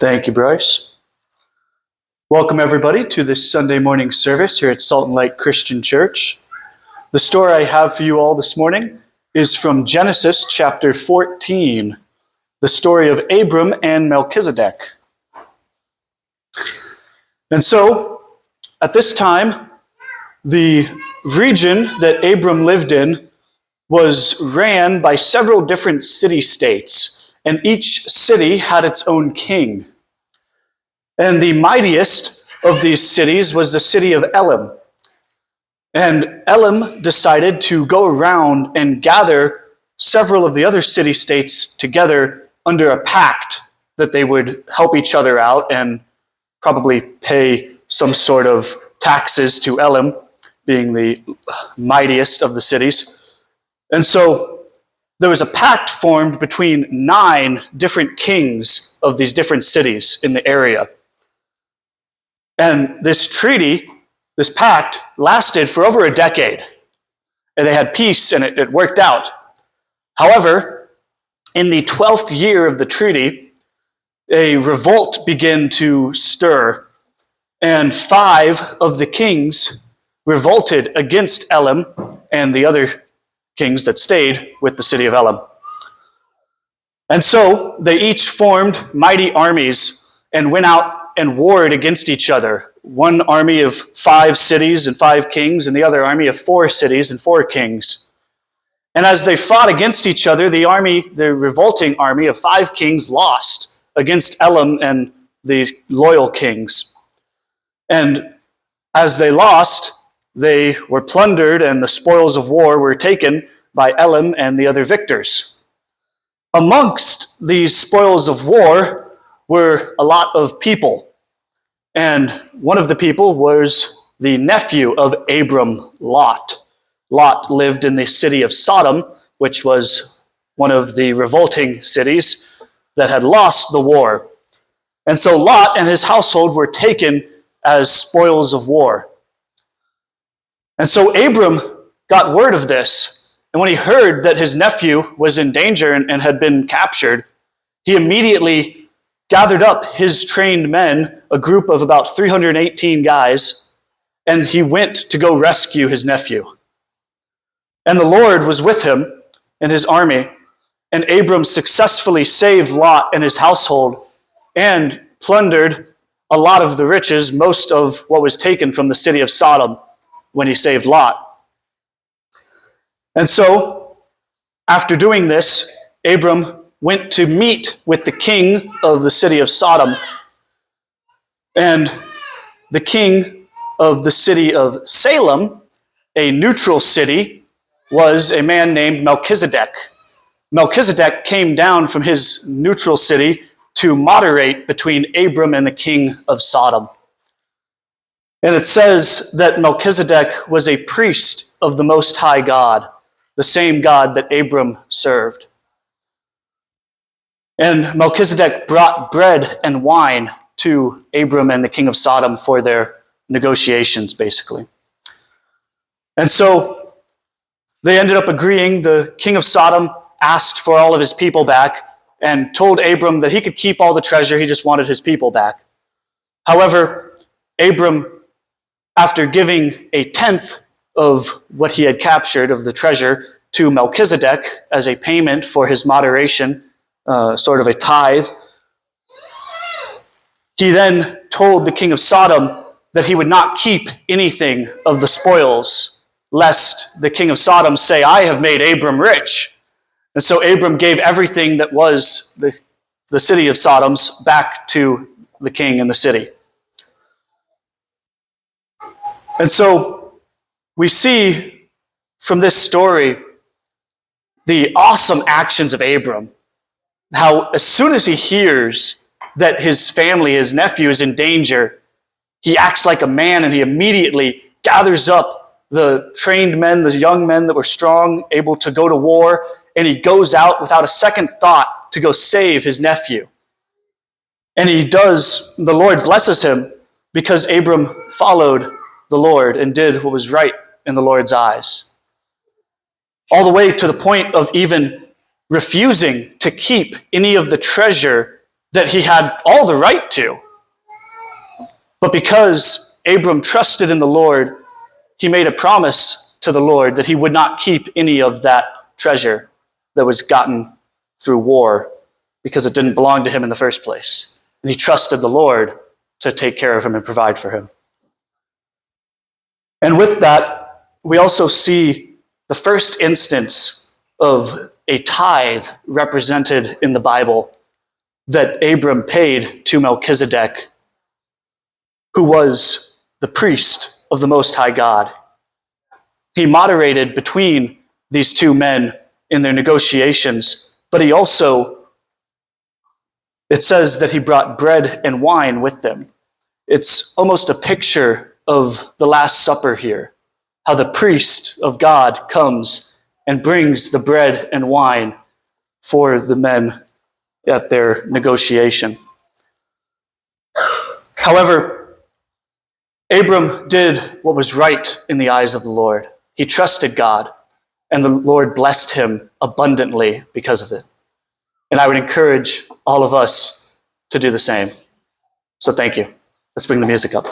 Thank you, Bryce. Welcome, everybody, to this Sunday morning service here at Salt and Light Christian Church. The story I have for you all this morning is from Genesis chapter 14, the story of Abram and Melchizedek. And so, at this time, the region that Abram lived in was ran by several different city-states, and each city had its own king. And the mightiest of these cities was the city of Elim. And Elim decided to go around and gather several of the other city-states together under a pact that they would help each other out and probably pay some sort of taxes to Elim, being the mightiest of the cities. And so there was a pact formed between 9 different kings of these different cities in the area. And this treaty, this pact, lasted for over a decade. And they had peace, and it worked out. However, in the 12th year of the treaty, a revolt began to stir, and 5 of the kings revolted against Elim and the other kings that stayed with the city of Elim. And so they each formed mighty armies and went out and warred against each other. One army of 5 cities and 5 kings, and the other army of 4 cities and 4 kings. And as they fought against each other, the revolting army of 5 kings lost against Elim and the loyal kings. And as they lost, they were plundered, and the spoils of war were taken by Elim and the other victors. Amongst these spoils of war were a lot of people. And one of the people was the nephew of Abram, Lot. Lot lived in the city of Sodom, which was one of the revolting cities that had lost the war. And so Lot and his household were taken as spoils of war. And so Abram got word of this. And when he heard that his nephew was in danger and had been captured, he immediately gathered up his trained men, a group of about 318 guys, and he went to go rescue his nephew. And the Lord was with him and his army, and Abram successfully saved Lot and his household and plundered a lot of the riches, most of what was taken from the city of Sodom when he saved Lot. And so, after doing this, Abram went to meet with the king of the city of Sodom. And the king of the city of Salem, a neutral city, was a man named Melchizedek. Melchizedek came down from his neutral city to moderate between Abram and the king of Sodom. And it says that Melchizedek was a priest of the Most High God, the same God that Abram served. And Melchizedek brought bread and wine to Abram and the king of Sodom for their negotiations, basically. And so they ended up agreeing. The king of Sodom asked for all of his people back and told Abram that he could keep all the treasure, he just wanted his people back. However, Abram, after giving a tenth of what he had captured of the treasure to Melchizedek as a payment for his moderation, sort of a tithe, he then told the king of Sodom that he would not keep anything of the spoils, lest the king of Sodom say, "I have made Abram rich." And so Abram gave everything that was the city of Sodom's back to the king in the city. And so we see from this story the awesome actions of Abram. How as soon as he hears that his family, his nephew, is in danger, he acts like a man, and he immediately gathers up the trained men, the young men that were strong, able to go to war, and he goes out without a second thought to go save his nephew. And he does, the Lord blesses him because Abram followed the Lord and did what was right in the Lord's eyes. All the way to the point of even refusing to keep any of the treasure that he had all the right to. But because Abram trusted in the Lord, he made a promise to the Lord that he would not keep any of that treasure that was gotten through war because it didn't belong to him in the first place. And he trusted the Lord to take care of him and provide for him. And with that, we also see the first instance of a tithe represented in the Bible that Abram paid to Melchizedek, who was the priest of the Most High God. He moderated between these two men in their negotiations, but he also, it says that he brought bread and wine with them. It's almost a picture of the Last Supper here, how the priest of God comes and brings the bread and wine for the men at their negotiation. However, Abram did what was right in the eyes of the Lord. He trusted God, and the Lord blessed him abundantly because of it. And I would encourage all of us to do the same. So thank you. Let's bring the music up.